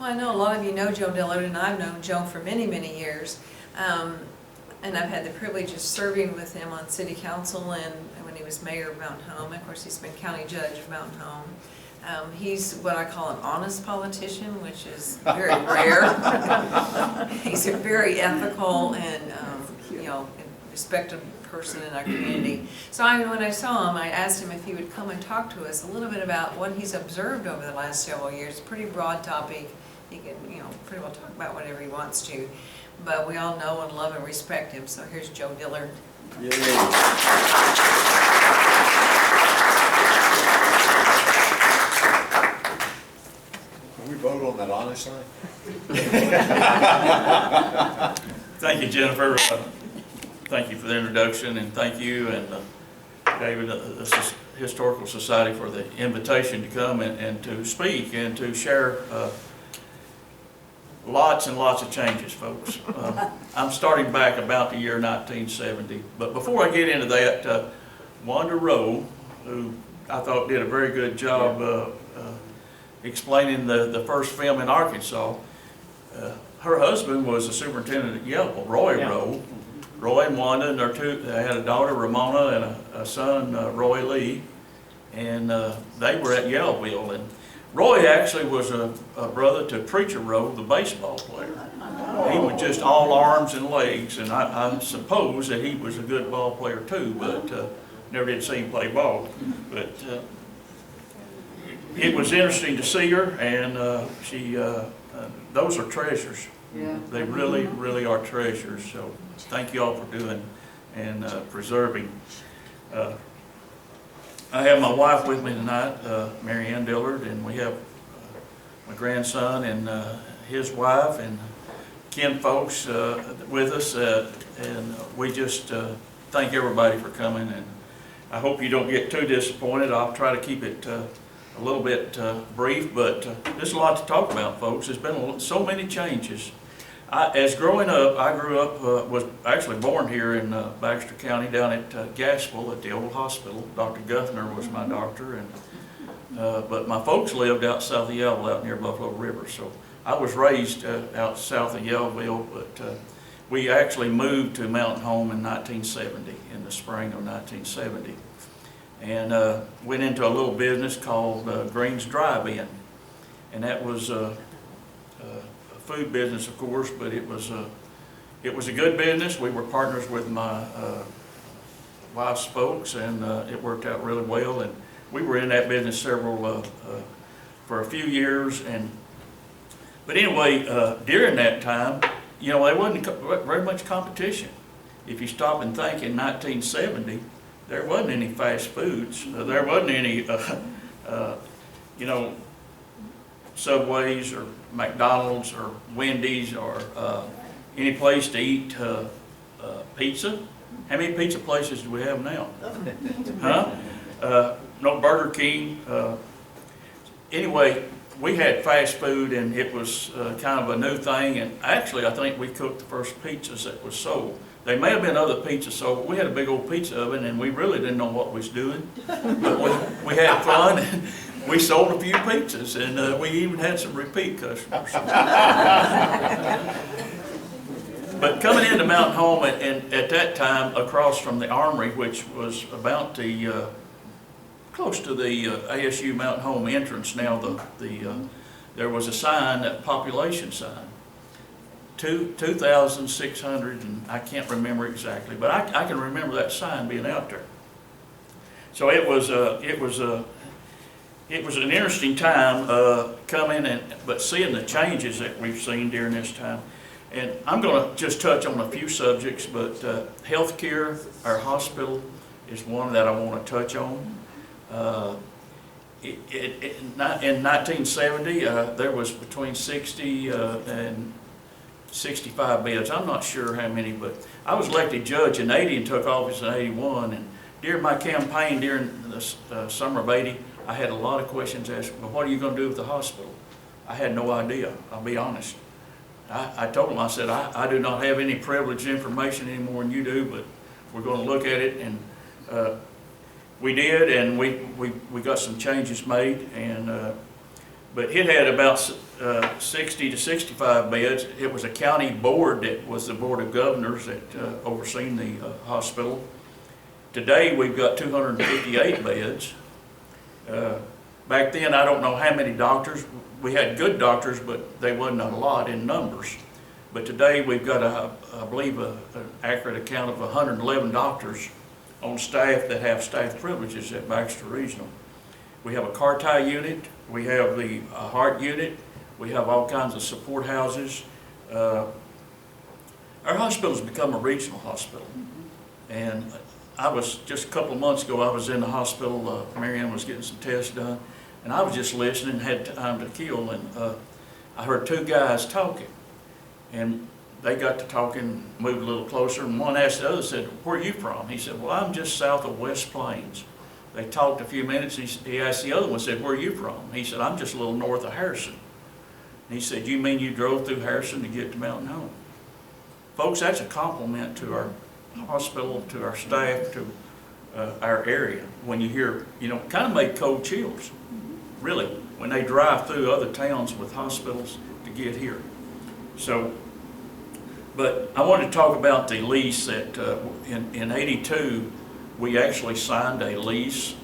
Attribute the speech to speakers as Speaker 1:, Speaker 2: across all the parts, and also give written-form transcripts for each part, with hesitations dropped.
Speaker 1: Well, I know a lot of you know Joe Dillard, and I've known Joe for many, many years. And I've had the privilege of serving with him on city council and when he was mayor of Mountain Home. Of course, he's been county judge of Mountain Home. He's what I call an honest politician, which is very rare. He's a very ethical and, respected person in our community. So when I saw him, I asked him if he would come and talk to us a little bit about what he's observed over the last several years. Pretty broad topic. He can, pretty well talk about whatever he wants to. But we all know and love and respect him. So here's Joe Dillard.
Speaker 2: Yay. Can we vote on that honestly?
Speaker 3: Thank you, Jennifer. Thank you for the introduction, and thank you and David, the Historical Society, for the invitation to come and to speak and to share lots and lots of changes, folks. I'm starting back about the year 1970, but before I get into that, Wanda Rowe, who I thought did a very good job explaining the first film in Arkansas, her husband was the superintendent at Yellow, Roy Rowe. Roy and Wanda, and they had a daughter, Ramona, and a son, Roy Lee, and they were at Yellowville. And Roy actually was a brother to Preacher Rowe, the baseball player. He was just all arms and legs, and I suppose that he was a good ball player too, but never did see him play ball. But it was interesting to see her, and those are treasures. Yeah. They really, really are treasures. So thank you all for doing and preserving. I have my wife with me tonight, Marion Dillard, and we have my grandson and his wife and kin folks with us. And we just thank everybody for coming. And I hope you don't get too disappointed. I'll try to keep it a little bit brief, but there's a lot to talk about, folks. There's been so many changes. As growing up, I grew up, was actually born here in Baxter County, down at Gassville at the old hospital. Dr. Guthner was my doctor, and but my folks lived out south of Yellowville, out near Buffalo River. So I was raised out south of Yellowville, but we actually moved to Mountain Home in 1970, in the spring of 1970, and went into a little business called Green's Drive-In, and that was food business, of course, but it was a good business. We were partners with my wife's folks, and it worked out really well. And we were in that business for a few years. But anyway, during that time, there wasn't very much competition. If you stop and think, in 1970, there wasn't any fast foods. There wasn't any, Subways or McDonald's or Wendy's or any place to eat pizza. How many pizza places do we have now? Huh? No Burger King. Anyway, we had fast food, and it was kind of a new thing. And actually, I think we cooked the first pizzas that was sold. There may have been other pizzas sold. We had a big old pizza oven, and we really didn't know what we was doing. But we had fun. And we sold a few pizzas, and we even had some repeat customers. But coming into Mountain Home, and at that time, across from the Armory, which was about close to the ASU Mountain Home entrance now, there was a sign, a population sign, 2,600, and I can't remember exactly, but I can remember that sign being out there. So it was an interesting time coming but seeing the changes that we've seen during this time. And I'm going to just touch on a few subjects, but health care, our hospital, is one that I want to touch on. In 1970, there was between 60 and 65 beds. I'm not sure how many, but I was elected judge in 80 and took office in 81. And during my campaign, during the summer of 80, I had a lot of questions asked, well, what are you going to do with the hospital? I had no idea, I'll be honest. I told them, I said, I do not have any privileged information any more than you do, but we're going to look at it. And we did, and we got some changes made. And But it had about 60 to 65 beds. It was a county board that was the Board of Governors that overseen the hospital. Today, we've got 258 beds. Back then, I don't know how many doctors. We had good doctors, but they wasn't a lot in numbers. But today, we've got, I believe, an accurate account of 111 doctors on staff that have staff privileges at Baxter Regional. We have a car-tie unit, we have the heart unit, we have all kinds of support houses. Our hospital's become a regional hospital. And I was, just a couple of months ago, I was in the hospital, Marion was getting some tests done, and I was just listening, had time to kill, and I heard two guys talking. And they got to talking, moved a little closer, and one asked the other, said, "Where are you from?" He said, "Well, I'm just south of West Plains." They talked a few minutes, he asked the other one, said, "Where are you from?" He said, "I'm just a little north of Harrison." And he said, "You mean you drove through Harrison to get to Mtn Home?" Folks, that's a compliment to our hospital, to our staff, to our area. When you hear, kind of make cold chills, really, when they drive through other towns with hospitals to get here. So, but I wanted to talk about the lease that in '82, we actually signed a lease.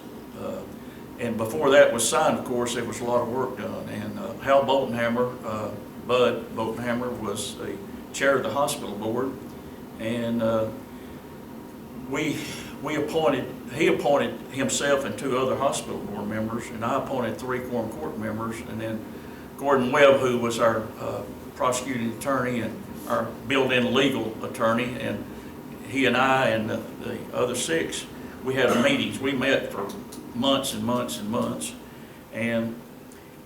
Speaker 3: And before that was signed, of course, there was a lot of work done. And Hal Boltenhammer, Bud Boltenhammer, was the chair of the hospital board. And he appointed himself and two other hospital board members, and I appointed 3 quorum court members, and then Gordon Webb, who was our prosecuting attorney and our built-in legal attorney, and he and I and the other 6, we had meetings. We met for months and months and months. And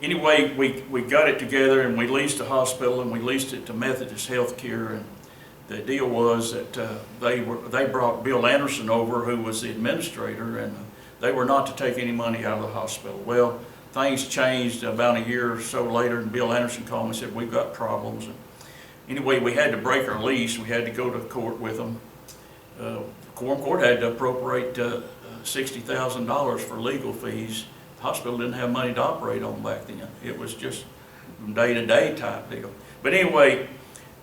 Speaker 3: anyway, we got it together and we leased the hospital, and we leased it to Methodist Healthcare. And the deal was that they brought Bill Anderson over, who was the administrator, and they were not to take any money out of the hospital. Well, things changed about a year or so later, and Bill Anderson called me and said, "We've got problems." And anyway, we had to break our lease. We had to go to court with them. Quorum court had to appropriate $60,000 for legal fees. The hospital didn't have money to operate on back then. It was just day-to-day type deal. But anyway,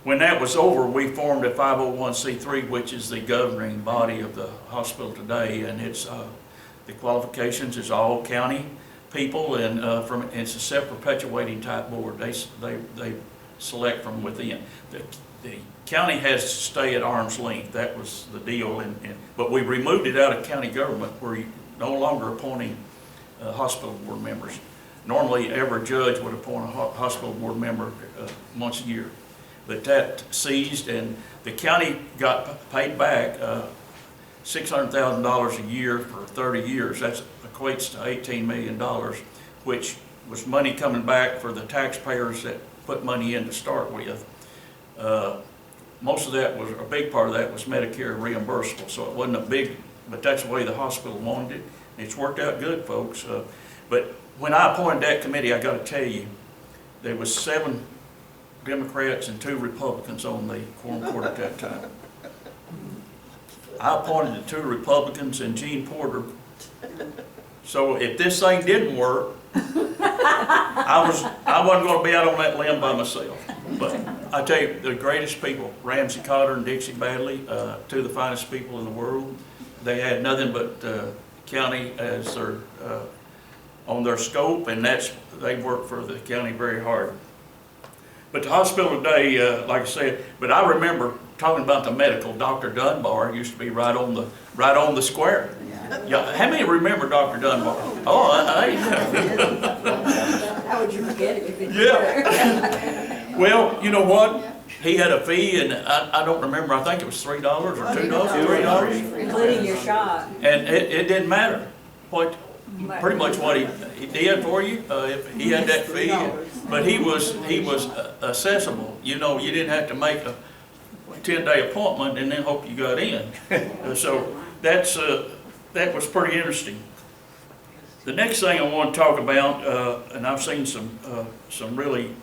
Speaker 3: when that was over, we formed a 501c3, which is the governing body of the hospital today, and it's the qualifications is all county people, and it's a self-perpetuating type board. They select from within. The county has to stay at arm's length. That was the deal, but we removed it out of county government, where you're no longer appointing hospital board members. Normally, every judge would appoint a hospital board member once a year. But that ceased, and the county got paid back $600,000 a year for 30 years. That equates to $18 million, which was money coming back for the taxpayers that put money in to start with. Most of that was, a big part of that was Medicare reimbursable, so it wasn't a big, but that's the way the hospital wanted it. It's worked out good, folks. But when I appointed that committee, I got to tell you, there was 7 Democrats and 2 Republicans on the quorum court at that time. I appointed the 2 Republicans and Gene Porter. So if this thing didn't work, I wasn't going to be out on that limb by myself. But I tell you, the greatest people, Ramsey Cotter and Dixie Badley, 2 of the finest people in the world. They had nothing but county as their on their scope, and they worked for the county very hard. But the hospital today, like I said, but I remember talking about the medical. Dr. Dunbar used to be right on the square. Yeah, how many remember Dr. Dunbar? Oh,
Speaker 4: How would you forget it if it's
Speaker 3: yeah. Well, you know what? He had a fee, and I don't remember. I think it was $3 or $2, $3,
Speaker 4: including your shot.
Speaker 3: and it didn't matter what. Pretty much what he did for you. He had that fee, but he was accessible. You didn't have to make a 10-day appointment and then hope you got in. So that was pretty interesting. The next thing I want to talk about, and I've seen some really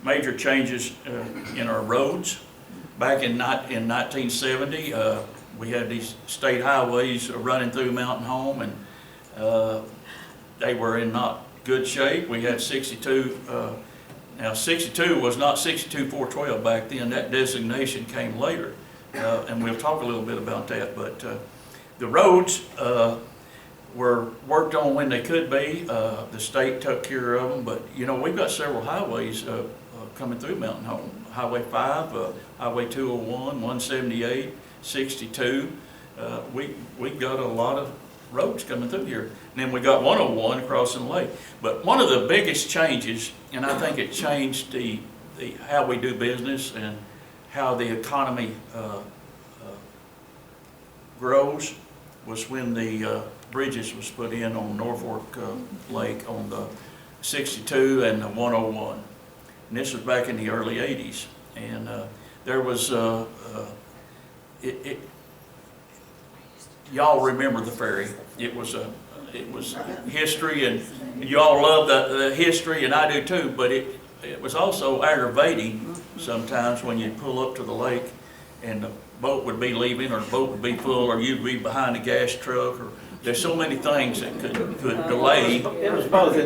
Speaker 3: major changes in our roads. Back in 1970, we had these state highways running through Mtn Home, and they were in not good shape. We had 62, now 62 was not 62-412 back then. That designation came later. And we'll talk a little bit about that. But the roads were worked on when they could be. The state took care of them. But, you know, we've got several highways coming through Mountain Home. Highway 5, Highway 201, 178, 62. We've got a lot of roads coming through here. And then we got 101 crossing the lake. But one of the biggest changes, and I think it changed the how we do business and how the economy grows, was when the bridges was put in on Norfolk Lake on the 62 and the 101. And this was back in the early 80s. And there was, y'all remember the ferry. It was history, and y'all love the history, and I do too, but it was also aggravating sometimes when you pull up to the lake and the boat would be leaving, or the boat would be full, or you'd be behind a gas truck, or there's so many things that could delay.
Speaker 5: It was both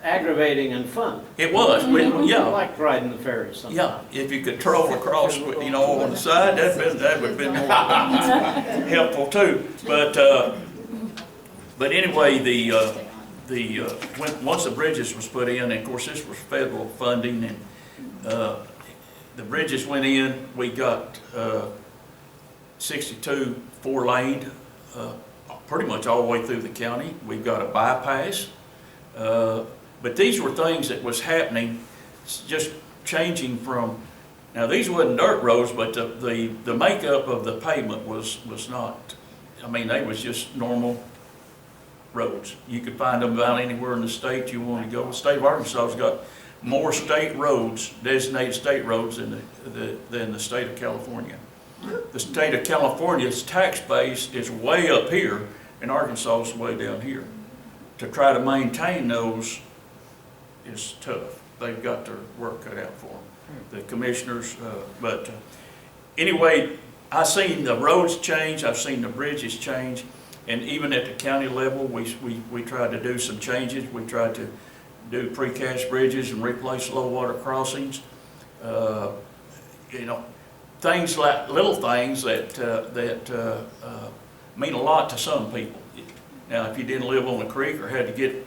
Speaker 5: aggravating and fun.
Speaker 3: It was,
Speaker 5: I
Speaker 3: yeah.
Speaker 5: liked riding the ferry sometimes.
Speaker 3: Yeah, if you could troll across, you know, on the side, that would have been more helpful too. But anyway, once the bridges was put in, and of course this was federal funding, and the bridges went in, we got 62 4-laned, pretty much all the way through the county. We've got a bypass. But these were things that was happening, just changing from, now these wasn't dirt roads, but the makeup of the pavement was not, I mean, they was just normal roads. You could find them about anywhere in the state you want to go. The state of Arkansas has got more state roads, designated state roads, than the state of California. The state of California's tax base is way up here, and Arkansas is way down here. To try to maintain those is tough. They've got their work cut out for them, the commissioners. But anyway, I've seen the roads change, I've seen the bridges change, and even at the county level, we tried to do some changes. We tried to do precast bridges and replace low water crossings. You know, things like little things that mean a lot to some people. Now, if you didn't live on a creek or had to get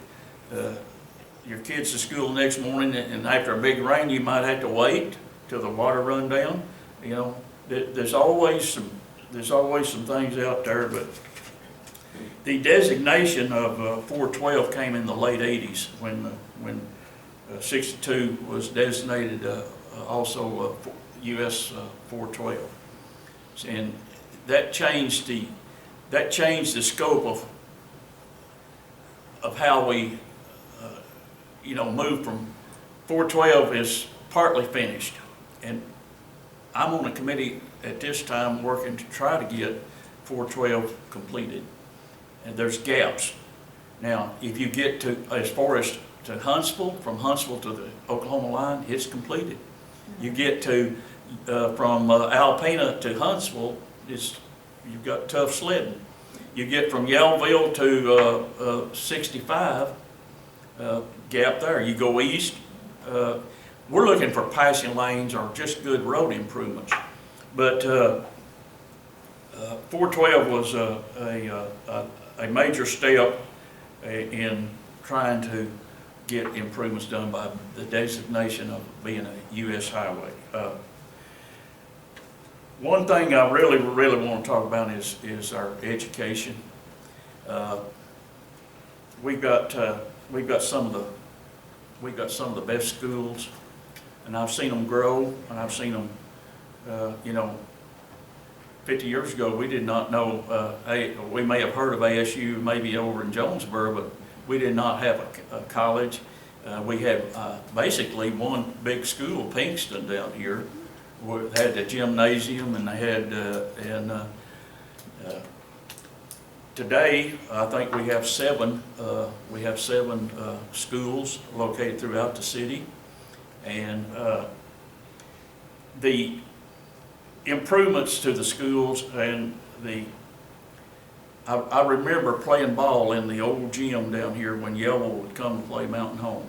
Speaker 3: your kids to school the next morning, and after a big rain, you might have to wait till the water run down. You know, there's always some things out there. But the designation of 412 came in the late 80s when 62 was designated also U.S. 412, and that changed the scope of how we you know, moved from 412 is partly finished, and I'm on a committee at this time working to try to get 412 completed, and there's gaps. Now, if you get to as far as to Huntsville, from Huntsville to the Oklahoma line, it's completed. You get to from Alpena to Huntsville, you've got tough sledding. You get from Yellville to 65, gap there. You go east, we're looking for passing lanes or just good road improvements. But 412 was a major step in trying to get improvements done by the designation of being a U.S. highway. One thing I really want to talk about is our education. We've got some of the best schools, and I've seen them grow, and I've seen them. You know, 50 years ago, we did not know. We may have heard of ASU maybe over in Jonesboro, but we did not have a college. We had basically one big school, Pinkston, down here. We had the gymnasium, and they had today I think we have seven schools located throughout the city, and the improvements to the schools and I remember playing ball in the old gym down here when Yellow would come to play Mountain Home.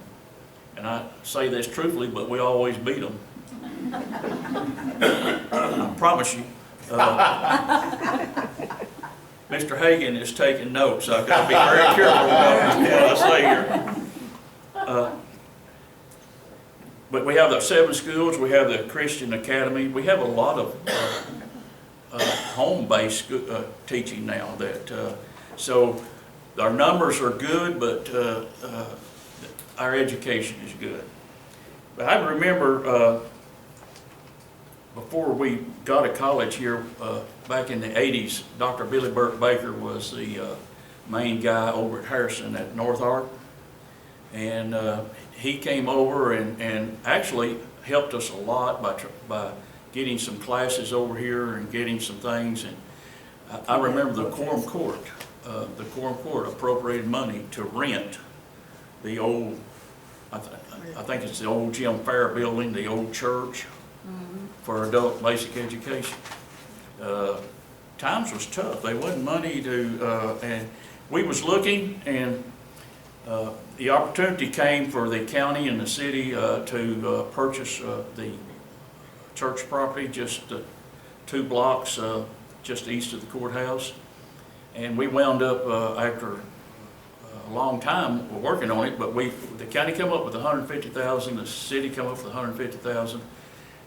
Speaker 3: And I say this truthfully, but we always beat them. I promise you. Mr. Hagan is taking notes. I've got to be very careful about what I say here. But we have the 7 schools, we have the Christian Academy, we have a lot of home-based teaching now. So our numbers are good, but our education is good. But I remember before we got to college here, back in the 80s, Dr. Billy Burke Baker was the main guy over at Harrison at North Ark. And he came over and actually helped us a lot by getting some classes over here and getting some things. And I remember the Quorum Court. The Quorum Court appropriated money to rent the old, I think it's the old Jim Fair building, the old church, for adult basic education. Times was tough. There wasn't money to, and we was looking, and the opportunity came for the county and the city to purchase the church property just 2 blocks just east of the courthouse. And we wound up, after a long time working on it, but the county came up with $150,000, the city came up with $150,000,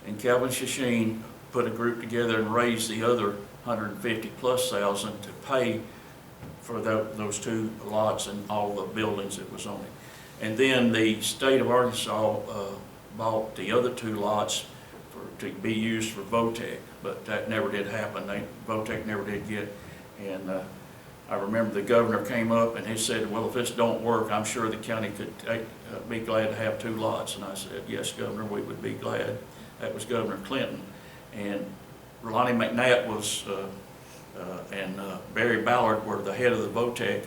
Speaker 3: and Calvin Shasheen put a group together and raised the other $150,000+ to pay for those 2 lots and all the buildings that was on it. And then the state of Arkansas bought the other 2 lots to be used for VOTEC, but that never did happen. VOTEC never did get. And I remember the governor came up and he said, well, if this don't work, I'm sure the county could be glad to have 2 lots. And I said, yes, Governor, we would be glad. That was Governor Clinton. And Lonnie McNatt was, and Barry Ballard were the head of the VOTEC.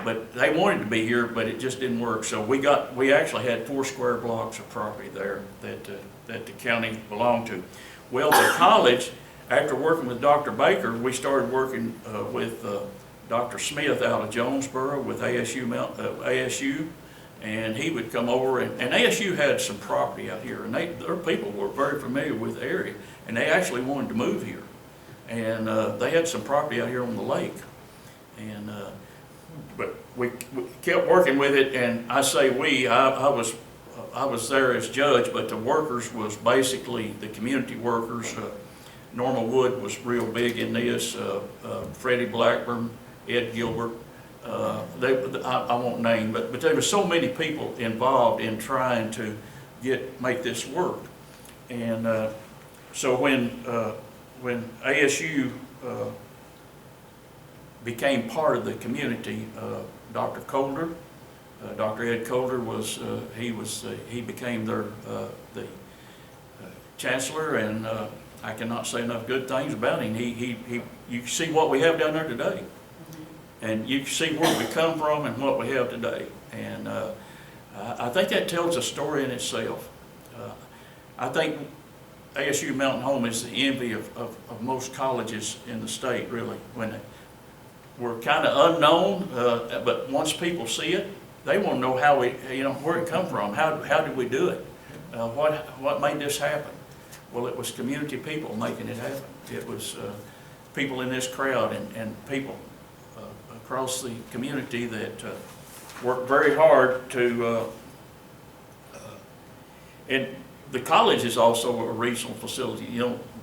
Speaker 3: But they wanted to be here, but it just didn't work. So we actually had 4 square blocks of property there that the county belonged to. Well, the college, after working with Dr. Baker, we started working with Dr. Smith out of Jonesboro with ASU, and he would come over, and ASU had some property out here, and their people were very familiar with the area, and they actually wanted to move here. And they had some property out here on the lake. And but we kept working with it, and I say I was there as judge, but the workers was basically the community workers. Norma Wood was real big in this, Freddie Blackburn, Ed Gilbert. I won't name, but there were so many people involved in trying to make this work. And so when ASU became part of the community, Dr. Colder, Dr. Ed Colder he became the chancellor, and I cannot say enough good things about him. You see what we have down there today, and you see where we come from and what we have today. And I think that tells a story in itself. I think ASU Mountain Home is the envy of most colleges in the state, really. When we're kind of unknown, but once people see it, they want to know how where it come from. How did we do it? What made this happen? Well, it was community people making it happen. It was people in this crowd and people across the community that worked very hard to. And the college is also a regional facility.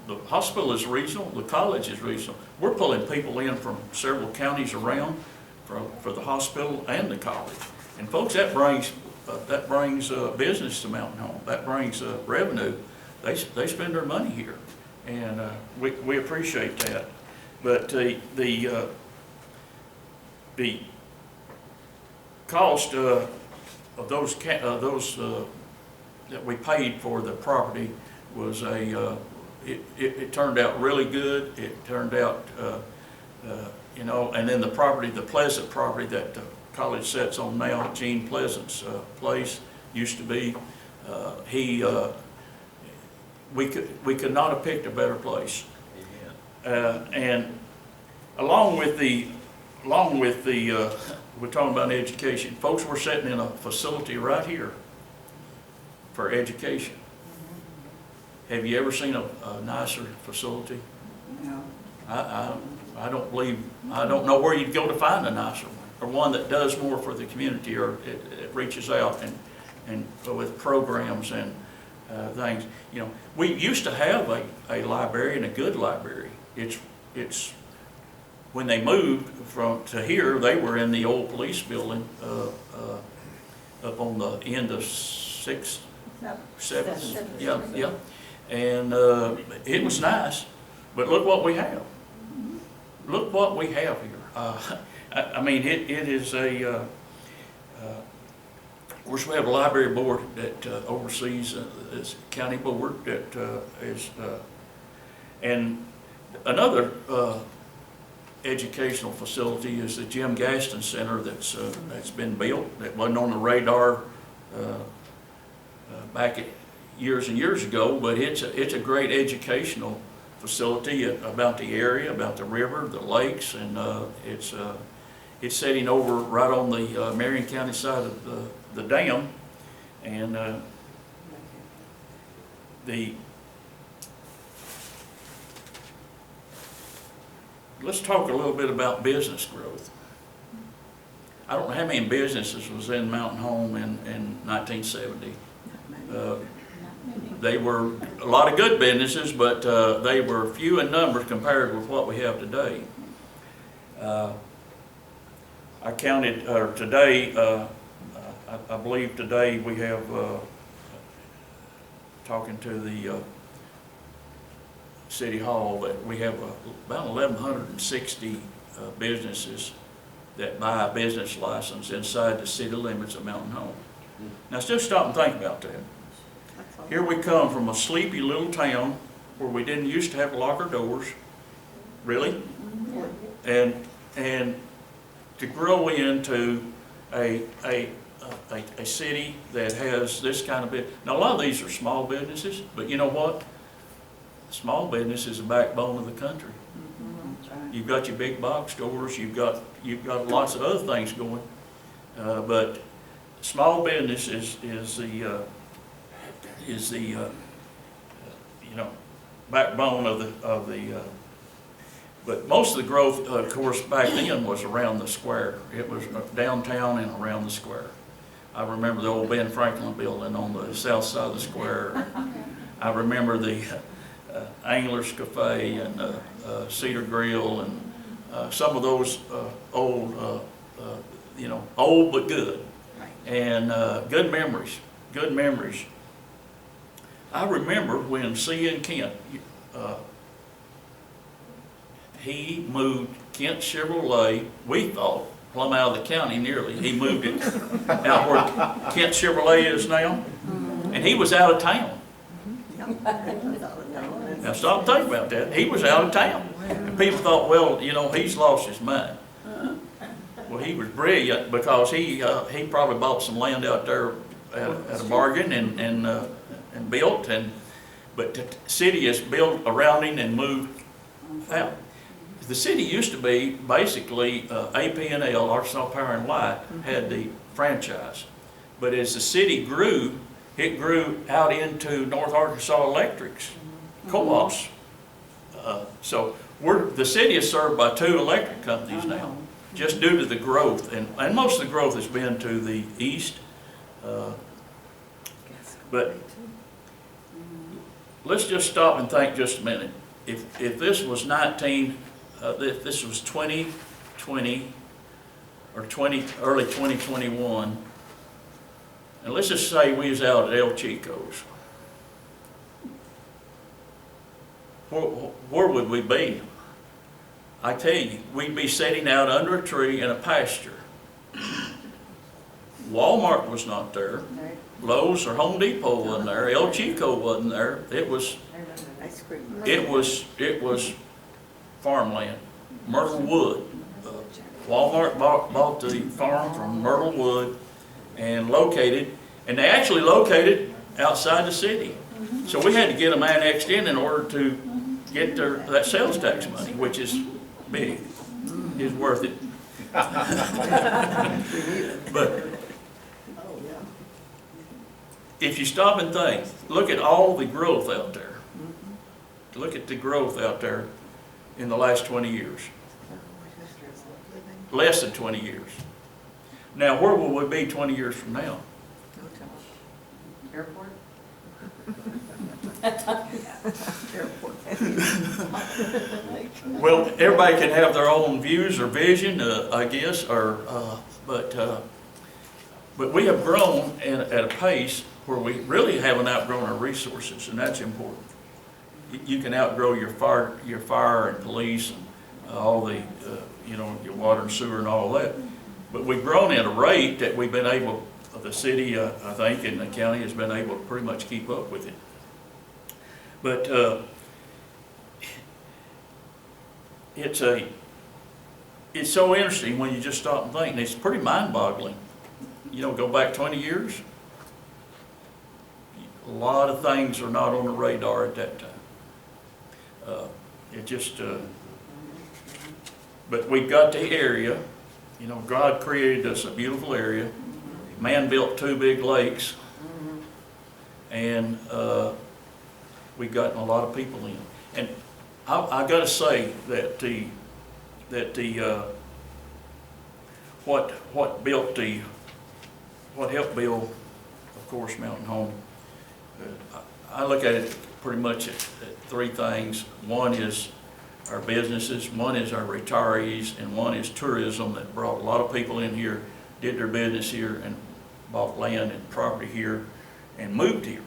Speaker 3: The hospital is regional, the college is regional. We're pulling people in from several counties around for the hospital and the college. And folks, that brings business to Mountain Home. That brings revenue. They spend their money here, and we appreciate that. But the cost of those that we paid for the property was it turned out really good. It turned out, and then the Pleasant property that the college sits on now, Gene Pleasant's place used to be, we could not have picked a better place. And along with the along with the, we're talking about education, folks, we're sitting in a facility right here for education. Have you ever seen a nicer facility?
Speaker 6: No.
Speaker 3: I don't believe, I don't know where you'd go to find a nicer one, or one that does more for the community, or it reaches out and with programs and things. You know, we used to have a library, and a good library. It's when they moved to here, they were in the old police building up on the end of 6th, 7th, yeah. And it was nice, but look what we have. Look what we have here. I mean, it is a, of course, we have a library board that oversees this county board that is, and another educational facility is the Jim Gaston Center that's been built, that wasn't on the radar back years and years ago, but it's a great educational facility about the area, about the river, the lakes, and it's sitting over right on the Marion County side of the dam, and let's talk a little bit about business growth. I don't know how many businesses was in Mtn Home in 1970. They were a lot of good businesses, but they were few in numbers compared with what we have today. I counted, today, I believe today we have, talking to the City Hall, that we have about 1,160 businesses that buy a business license inside the city limits of Mtn Home. Now, just stop and think about that. Here we come from a sleepy little town where we didn't used to have to lock our doors, really, and to grow into a city that has this kind of business. Now, a lot of these are small businesses, but you know what? Small business is the backbone of the country. You've got your big box stores, you've got lots of other things going, but small business is the you know, backbone of the but most of the growth, of course, back then was around the square. It was downtown and around the square. I remember the old Ben Franklin building on the south side of the square. I remember the Angler's Cafe and Cedar Grill and some of those old, you know, old but good, and good memories, good memories. I remember when C.N. Kent, he moved Kent Chevrolet, we thought, plumb out of the county nearly. He moved it out where Kent Chevrolet is now, and he was out of town. Now stop and think about that. He was out of town. And people thought, well, you know, he's lost his mind. Well, he was brilliant because he probably bought some land out there at a bargain and built, but the city has built around him and moved out. The city used to be basically AP&L, Arkansas Power and Light, had the franchise, but as the city grew, it grew out into North Arkansas Electric's co-ops. So the city is served by 2 electric companies now, just due to the growth, and most of the growth has been to the east. But let's just stop and think just a minute. If this was if this was 2020 or early 2021, and let's just say we was out at El Chico's, where would we be? I tell you, we'd be sitting out under a tree in a pasture. Walmart was not there. Lowe's or Home Depot wasn't there. El Chico wasn't there. It was farmland. Myrtle Wood. Walmart bought the farm from Myrtle Wood and they actually located outside the city. So we had to get them annexed in order to get that sales tax money, which is big, is worth it. But if you stop and think, look at all the growth out there. Look at the growth out there in the last 20 years. Less than 20 years. Now, where will we be 20 years from now?
Speaker 4: Airport?
Speaker 3: Well, everybody can have their own views or vision, I guess, but we have grown at a pace where we really haven't outgrown our resources, and that's important. You can outgrow your fire and police and all the, your water and sewer and all that. But we've grown at a rate that we've been able, the city, I think, and the county has been able to pretty much keep up with it. But it's so interesting when you just stop and think, and it's pretty mind-boggling. Go back 20 years, a lot of things are not on the radar at that time. But we've got the area. God created us a beautiful area. Man built 2 big lakes, and we've gotten a lot of people in. And I got to say that what helped build, of course, Mtn Home. I look at it pretty much at 3 things. One is our businesses, one is our retirees, and one is tourism that brought a lot of people in here, did their business here, and bought land and property here, and moved here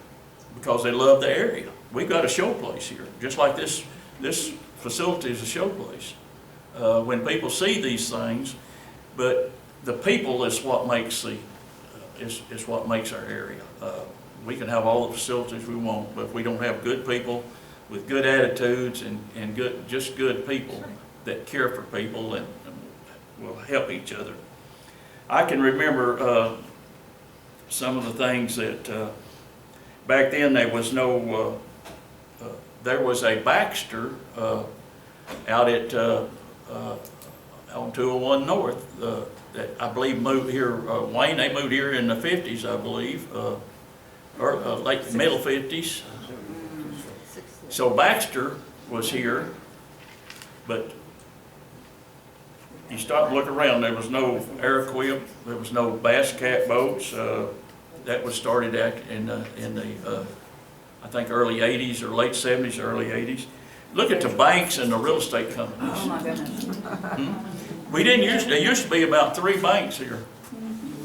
Speaker 3: because they love the area. We've got a show place here, just like this facility is a show place. When people see these things, but the people is what makes is what makes our area. We can have all the facilities we want, but if we don't have good people with good attitudes and just good people that care for people and will help each other. I can remember some of the things that back then there was no, there was a Baxter out at on 201 North that I believe moved here. Wayne, they moved here in the 50s, I believe, or late middle 50s. So Baxter was here, but you stop and look around, there was no air equip, there was no bass cat boats. That was started in the I think early 80s or late 70s, early 80s. Look at the banks and the real estate companies.
Speaker 4: Oh my goodness.
Speaker 3: We didn't there used to be about 3 banks here.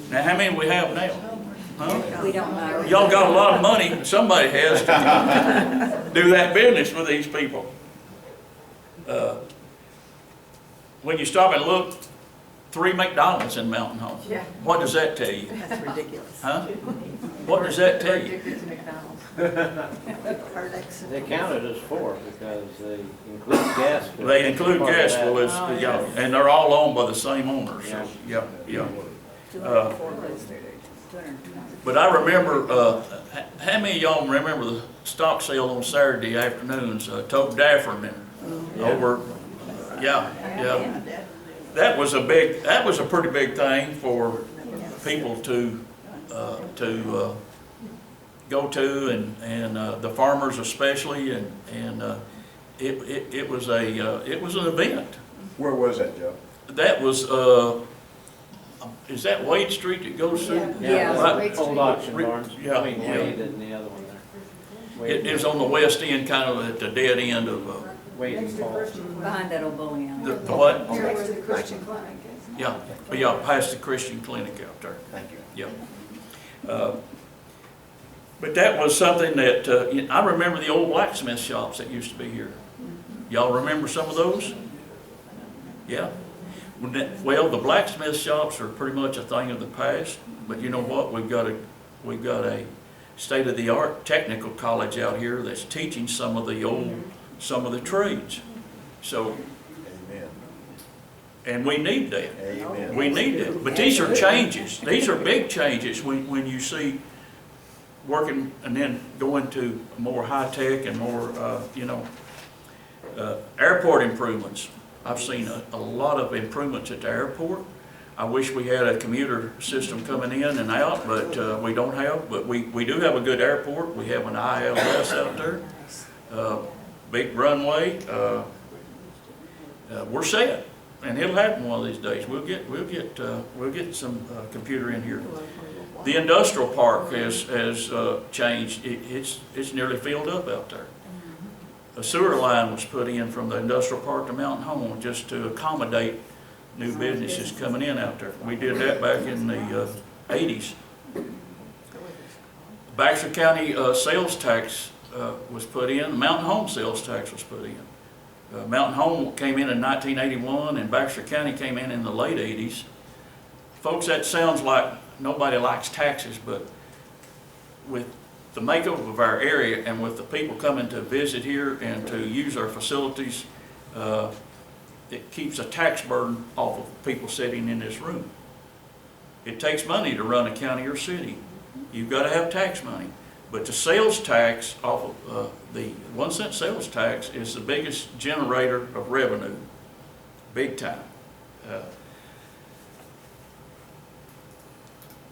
Speaker 3: Now how many we have now? Huh?
Speaker 4: We don't know.
Speaker 3: Y'all got a lot of money, somebody has to do that business with these people. When you stop and look, 3 McDonald's in Mtn Home.
Speaker 6: Yeah.
Speaker 3: What does that tell you?
Speaker 6: That's ridiculous.
Speaker 3: Huh? What does that tell you?
Speaker 6: Addicted to McDonald's.
Speaker 5: They counted as 4 because they include gas.
Speaker 3: They include Gasville as,
Speaker 6: Oh,
Speaker 3: yeah,
Speaker 6: yes.
Speaker 3: and they're all owned by the same owner, so, yeah.
Speaker 4: 204 places. 220.
Speaker 3: But I remember, how many of y'all remember the stock sale on Saturday afternoons, Tote Dafferman over, yeah. That was a pretty big thing for people to go to, and the farmers especially, and it was an event.
Speaker 2: Where was that, Joe?
Speaker 3: That was, is that Wade Street that goes through?
Speaker 4: Yeah.
Speaker 3: Right.
Speaker 5: Old auction barns,
Speaker 3: Yeah,
Speaker 5: I mean,
Speaker 3: yeah.
Speaker 5: Wade and the other one there.
Speaker 3: It was on the west end, kind of at the dead end of,
Speaker 5: Wade and Paul.
Speaker 4: Behind that old bowling alley.
Speaker 3: the what?
Speaker 6: Here where the Christian clinic is.
Speaker 3: Yeah, past the Christian clinic out there.
Speaker 2: Thank you.
Speaker 3: Yeah. But that was something that, I remember the old blacksmith shops that used to be here. Y'all remember some of those? Yeah. Well, the blacksmith shops are pretty much a thing of the past, but you know what? We've got a state-of-the-art technical college out here that's teaching some of the trades. So,
Speaker 2: Amen.
Speaker 3: and we need that.
Speaker 2: Amen.
Speaker 3: We need it. But these are changes. These are big changes when you see working and then going to more high-tech and more, airport improvements. I've seen a lot of improvements at the airport. I wish we had a commuter system coming in and out, but we don't have. But we do have a good airport. We have an ILS out there, big runway. We're set, and it'll happen one of these days. We'll get some computer in here. The industrial park has changed. It's nearly filled up out there. A sewer line was put in from the industrial park to Mtn Home just to accommodate new businesses coming in out there. We did that back in the 80s. Baxter County sales tax was put in. Mtn Home sales tax was put in. Mtn Home came in 1981, and Baxter County came in the late 80s. Folks, that sounds like nobody likes taxes, but with the makeup of our area and with the people coming to visit here and to use our facilities, it keeps a tax burden off of people sitting in this room. It takes money to run a county or city. You've got to have tax money. But the sales tax off of the 1 cent sales tax is the biggest generator of revenue, big time.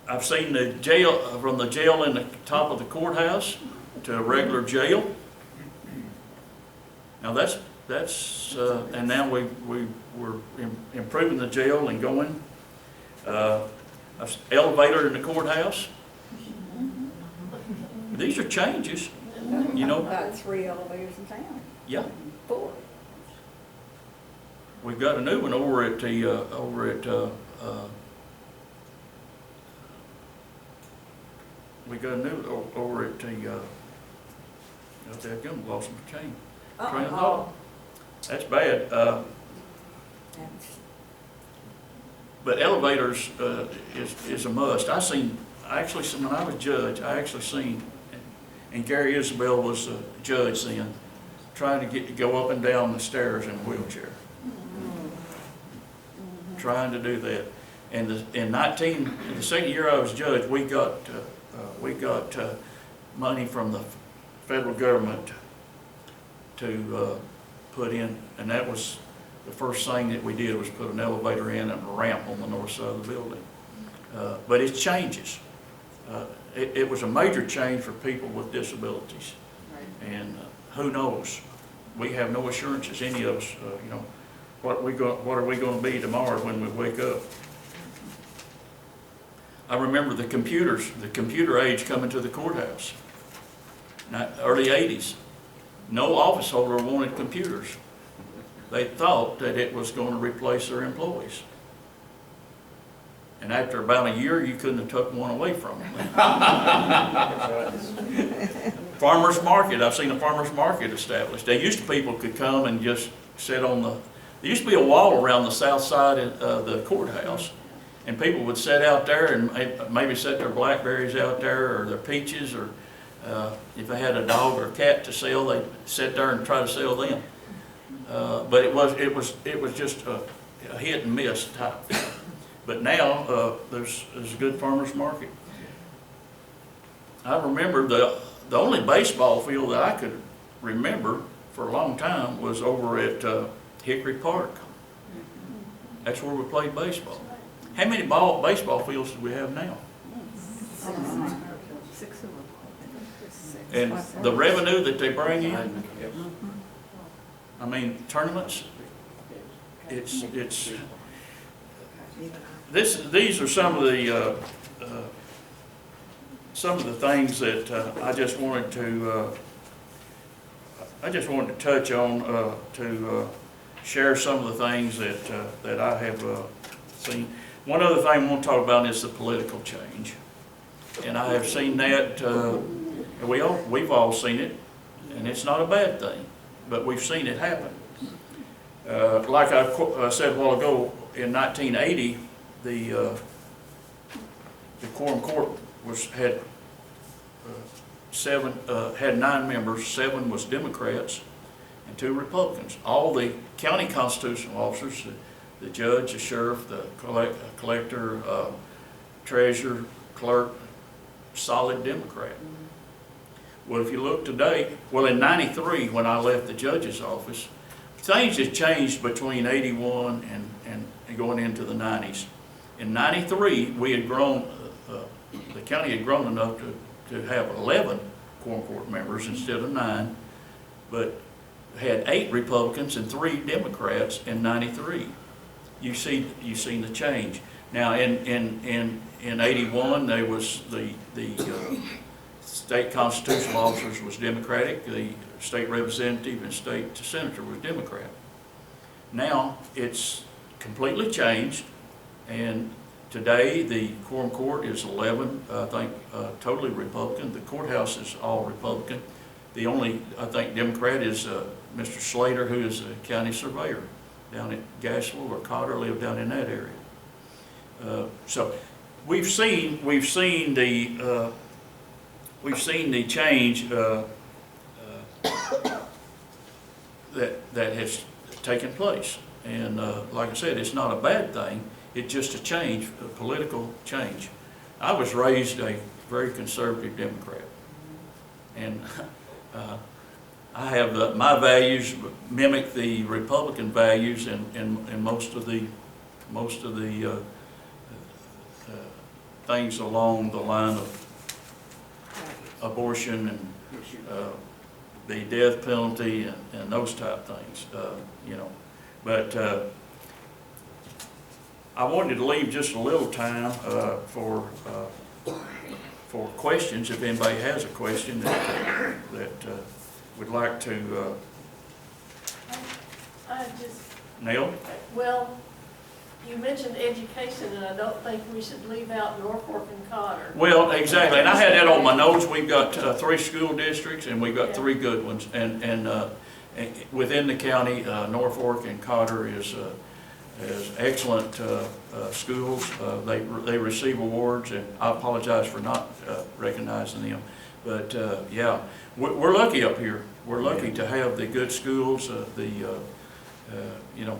Speaker 3: I've seen the jail, from the jail in the top of the courthouse to a regular jail. Now that's and now we're improving the jail and going. Elevator in the courthouse. These are changes, you know.
Speaker 4: About 3 elevators in town.
Speaker 3: Yeah.
Speaker 4: 4.
Speaker 3: We've got a new one over at the we got a new over at the I've lost my chain. Train of thought. That's bad. But elevators is a must. When I was judge, I actually seen, and Gary Isabel was a judge then, trying to go up and down the stairs in a wheelchair. Trying to do that. And in the second year I was judge, we got money from the federal government to put in, and that was the first thing that we did was put an elevator in and a ramp on the north side of the building. But it changes. It was a major change for people with disabilities, and who knows? We have no assurances, any of us. You know, what are we going to be tomorrow when we wake up? I remember the computer age coming to the courthouse. Early 80s. No office holder wanted computers. They thought that it was going to replace their employees. And after about a year, you couldn't have took one away from them. Farmers market, I've seen a farmers market established. People could come and just sit on there used to be a wall around the south side of the courthouse. And people would sit out there and maybe set their blackberries out there or their peaches, or if they had a dog or a cat to sell, they'd sit there and try to sell them. But it was just a hit and miss type. But now there's a good farmers market. I remember the only baseball field that I could remember for a long time was over at Hickory Park. That's where we played baseball. How many baseball fields do we have now?
Speaker 6: 6 of them.
Speaker 3: And the revenue that they bring in, I mean, tournaments, these are some of the things that I just wanted to touch on to share some of the things that I have seen. One other thing I want to talk about is the political change, and I have seen that. We've all seen it, and it's not a bad thing, but we've seen it happen. Like I said a while ago, in 1980, the quorum court had 9 members. 7 was Democrats and 2 Republicans. All the county constitutional officers, the judge, the sheriff, the collector, treasurer, clerk, solid Democrat. Well, if you look today, in '93 when I left the judge's office, things have changed between '81 and going into the '90s. In '93, we had grown, the county had grown enough to have 11 quorum court members instead of 9, but had 8 Republicans and 3 Democrats in '93. You've seen the change. Now, in '81, there was the state constitutional officers was Democratic, the state representative and state senator was Democrat. Now, it's completely changed, and today the quorum court is 11, I think, totally Republican. The courthouse is all Republican. The only, I think, Democrat is Mr. Slater, who is a county surveyor down at Gashville or Cotter, live down in that area. So we've seen the change that has taken place, and like I said, it's not a bad thing. It's just a change, a political change. I was raised a very conservative Democrat, and I have my values mimic the Republican values in most of the things along the line of abortion and the death penalty and those type things, you know. But I wanted to leave just a little time for questions, if anybody has a question that would like to.
Speaker 7: I just,
Speaker 3: Neil?
Speaker 7: well, you mentioned education, and I don't think we should leave out Norfolk and Cotter.
Speaker 3: Well, exactly, and I had that on my notes. We've got 3 school districts, and we've got 3 good ones, and within the county, Norfolk and Cotter is excellent schools. They receive awards, and I apologize for not recognizing them. But yeah, we're lucky up here. We're lucky to have the good schools. You know,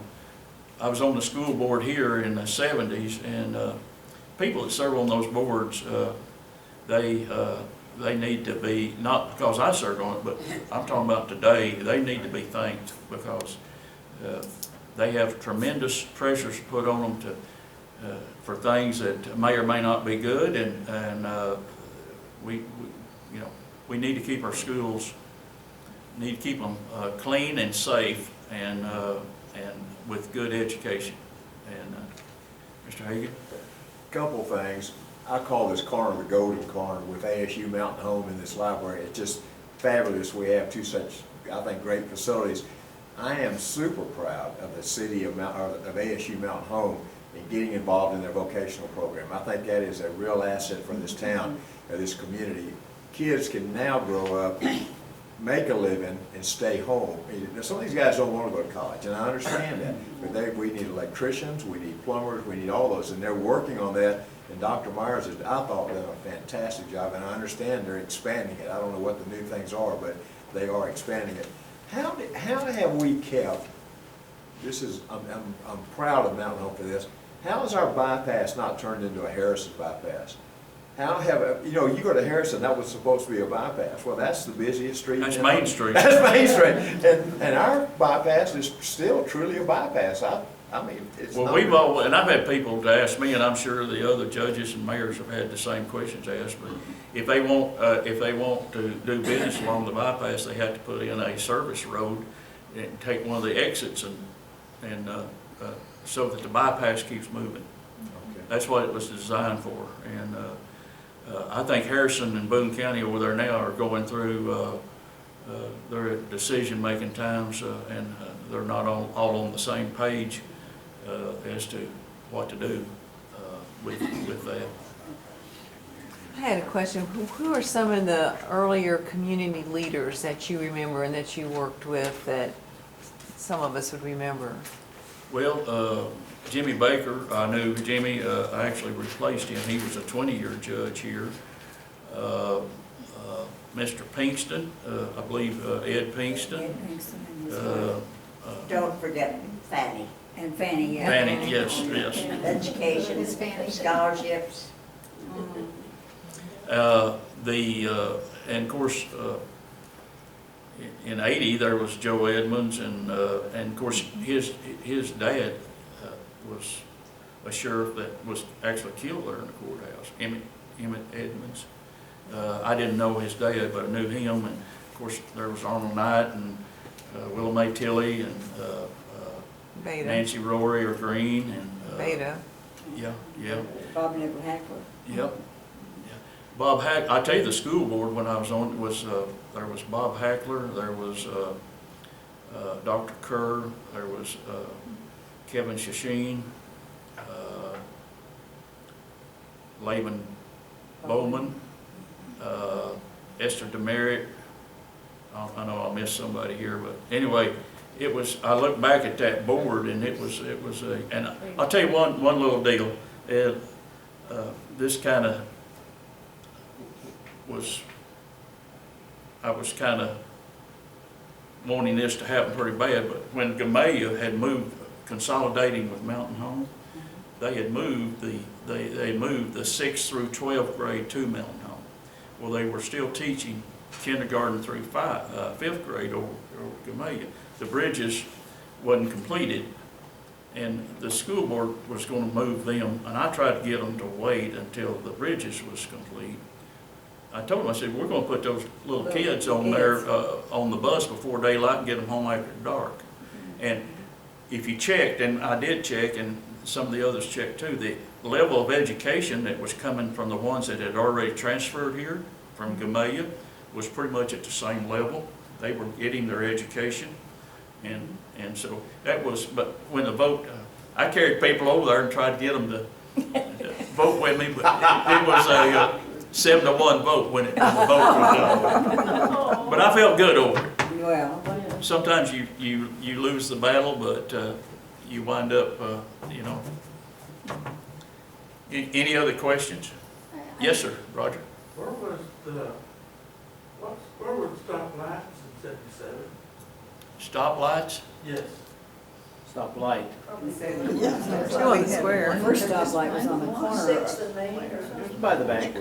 Speaker 3: I was on the school board here in the '70s, and people that serve on those boards, they need to be, not because I served on it, but I'm talking about today, they need to be thanked, because they have tremendous pressures put on them to for things that may or may not be good, and we you know, we need to keep our schools, need to keep them clean and safe, and with good education. And Mr. Hagan?
Speaker 2: Couple things. I call this corner the golden corner with ASU Mountain Home in this library. It's just fabulous. We have 2 such, I think, great facilities. I am super proud of the city of ASU Mountain Home in getting involved in their vocational program. I think that is a real asset for this town, this community. Kids can now grow up, make a living, and stay home. Some of these guys don't want to go to college, and I understand that. But we need electricians, we need plumbers, we need all those, and they're working on that. And Dr. Myers has, I thought, done a fantastic job, and I understand they're expanding it. I don't know what the new things are, but they are expanding it. How have we kept, this is, I'm proud of Mountain Home for this, how has our bypass not turned into a Harrison bypass? How have, you know, you go to Harrison, that was supposed to be a bypass. Well, that's the busiest street.
Speaker 3: That's Main Street.
Speaker 2: That's Main Street. And our bypass is still truly a bypass. I mean, it's
Speaker 3: Well,
Speaker 2: not.
Speaker 3: we've all, and I've had people to ask me, and I'm sure the other judges and mayors have had the same questions asked, but if they want to do business along the bypass, they have to put in a service road and take one of the exits, and so that the bypass keeps moving.
Speaker 2: Okay.
Speaker 3: That's what it was designed for. And I think Harrison and Boone County over there now are going through their decision-making times, and they're not all on the same page as to what to do with that.
Speaker 6: I had a question. Who are some of the earlier community leaders that you remember and that you worked with that some of us would remember?
Speaker 3: Well, Jimmy Baker, I knew Jimmy. I actually replaced him. He was a 20-year judge here. Mr. Pinkston, I believe Ed Pinkston.
Speaker 4: Ed Pinkston and his wife.
Speaker 8: Don't forget Fanny.
Speaker 4: And Fanny, yeah.
Speaker 3: Fanny, yes.
Speaker 8: Education,
Speaker 6: His Fanny.
Speaker 8: scholarships.
Speaker 3: And of course, in '80 there was Joe Edmonds, and of course his dad was a sheriff that was actually killed there in the courthouse, Emmett Edmonds. I didn't know his dad, but I knew him, and of course, there was Arnold Knight and Willa Mae Tilley and
Speaker 6: Beta,
Speaker 3: Nancy Rory or Green and.
Speaker 6: Beta.
Speaker 3: Yeah.
Speaker 4: Bob Nichols Hackler.
Speaker 3: Yep. Yeah. Bob Hack, I tell you, the school board when I was on was, there was Bob Hackler, there was Dr. Kerr, there was Kevin Shasheen, Laban Bowman, Esther Demerit. I know I missed somebody here, but anyway, it was, I look back at that board and it was a, and I'll tell you one little deal. This kind of was, I was kind of wanting this to happen pretty bad, but when Gamaliel had moved, consolidating with Mtn Home, they had moved they moved the 6th through 12th grade to Mtn Home. Well, they were still teaching kindergarten through 5th grade over Gamaliel. The bridges wasn't completed, and the school board was going to move them, and I tried to get them to wait until the bridges was complete. I told them, I said, we're going to put those little kids on there on the bus before daylight and get them home after dark. And if you checked, and I did check, and some of the others checked too, the level of education that was coming from the ones that had already transferred here from Gamaliel was pretty much at the same level. They were getting their education. And so that was, but when the vote, I carried people over there and tried to get them to vote with me, but it was a 7-1 vote when the vote was done. But I felt good over it.
Speaker 4: Well,
Speaker 3: Sometimes you lose the battle, but you wind up, you know. Any other questions? Yes, sir, Roger.
Speaker 9: Where was where were the stop lights in '77?
Speaker 3: Stoplights?
Speaker 9: Yes.
Speaker 5: Stop light.
Speaker 6: Still on the square.
Speaker 4: First stoplight was on the corner.
Speaker 7: Sixth and Main or
Speaker 5: It's
Speaker 7: something.
Speaker 5: by the bank.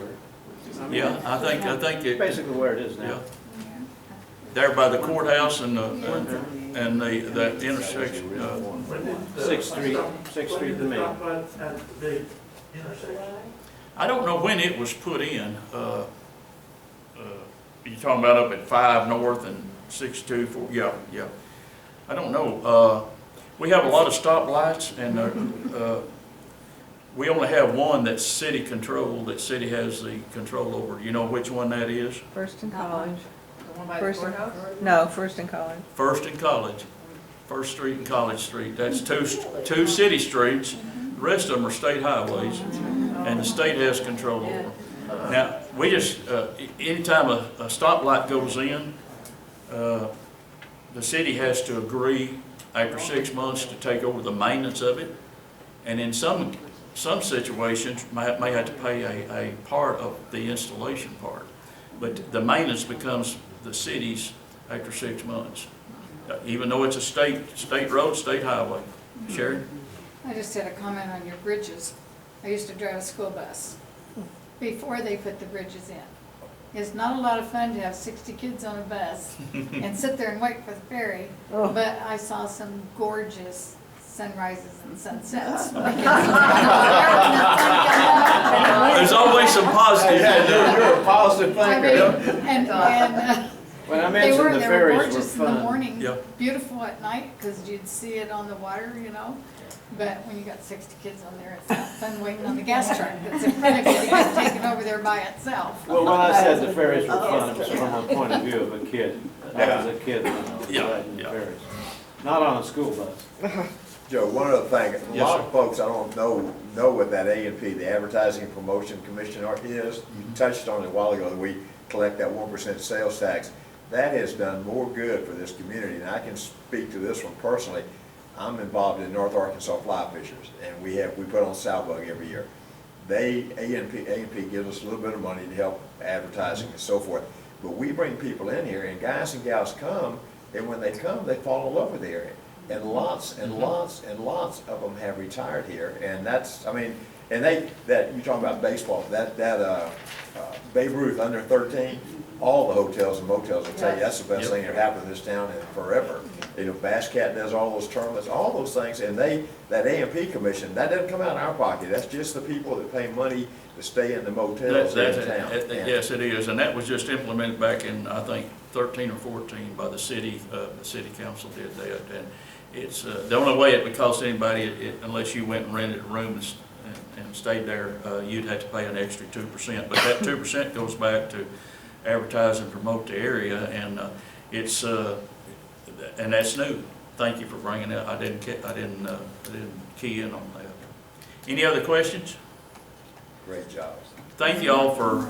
Speaker 3: Yeah, I think it,
Speaker 5: Basically where it is
Speaker 3: yeah.
Speaker 5: now.
Speaker 3: There by the courthouse and that intersection.
Speaker 9: When did the
Speaker 5: 6th Street to Main.
Speaker 9: Stop lights at the big intersection?
Speaker 3: I don't know when it was put in. You're talking about up at 5 North and 624, yeah. I don't know. We have a lot of stoplights, and we only have one that's city controlled, that city has the control over. Do you know which one that is?
Speaker 6: First and College.
Speaker 1: The one by the
Speaker 6: First,
Speaker 1: courthouse?
Speaker 6: no, First and College.
Speaker 3: First and College. First Street and College Street. That's two city streets. The rest of them are state highways, and the state has control over them. Now, we just, anytime a stoplight goes in, the city has to agree after 6 months to take over the maintenance of it. And in some situations, may have to pay a part of the installation part. But the maintenance becomes the city's after 6 months, even though it's a state road, state highway. Sherry?
Speaker 10: I just had a comment on your bridges. I used to drive a school bus before they put the bridges in. It's not a lot of fun to have 60 kids on a bus and sit there and wait for the ferry, but I saw some gorgeous sunrises and sunsets.
Speaker 3: There's always some positives.
Speaker 5: You're a positive
Speaker 10: I
Speaker 5: thinker.
Speaker 10: mean, and
Speaker 5: When I
Speaker 10: they
Speaker 5: mentioned
Speaker 10: were
Speaker 5: the ferries were
Speaker 10: gorgeous in the
Speaker 5: fun.
Speaker 10: morning,
Speaker 3: Yeah.
Speaker 10: beautiful at night, because you'd see it on the water, you know. But when you got 60 kids on there, it's not fun waiting on the gas truck that's in front of you to get taken over there by itself.
Speaker 5: Well, when I said the ferries were fun, it was from a point of view of a kid. I was a kid when I was
Speaker 3: Yeah,
Speaker 5: riding the
Speaker 3: yeah.
Speaker 5: ferries. Not on a school bus.
Speaker 2: Joe, one other thing, a
Speaker 3: Yes,
Speaker 2: lot
Speaker 3: sir.
Speaker 2: of folks, I don't know what that A&P, the Advertising and Promotion Commission is. You touched on it a while ago, that we collect that 1% sales tax. That has done more good for this community, and I can speak to this one personally. I'm involved in North Arkansas Fly Fishers, and we put on Salbug every year. A&P gives us a little bit of money to help advertising and so forth. But we bring people in here, and guys and gals come, and when they come, they fall in love with the area. And lots and lots and lots of them have retired here, and that's, I mean, and you're talking about baseball, that Babe Ruth under 13, all the hotels and motels will tell you, that's the best
Speaker 3: Yep.
Speaker 2: thing that happened in this town in forever. You know, Bass Cat does all those tournaments, all those things, and that A&P commission, that doesn't come out of our pocket, that's just the people that pay money to stay in the motels in town.
Speaker 3: Yes, it is, and that was just implemented back in, I think, 13 or 14 by the city council did that. And it's, the only way it would cost anybody, unless you went and rented a room and stayed there, you'd have to pay an extra 2%. But that 2% goes back to advertise and promote the area, and it's, and that's new. Thank you for bringing it. I didn't key in on that. Any other questions?
Speaker 2: Great job.
Speaker 3: Thank you all for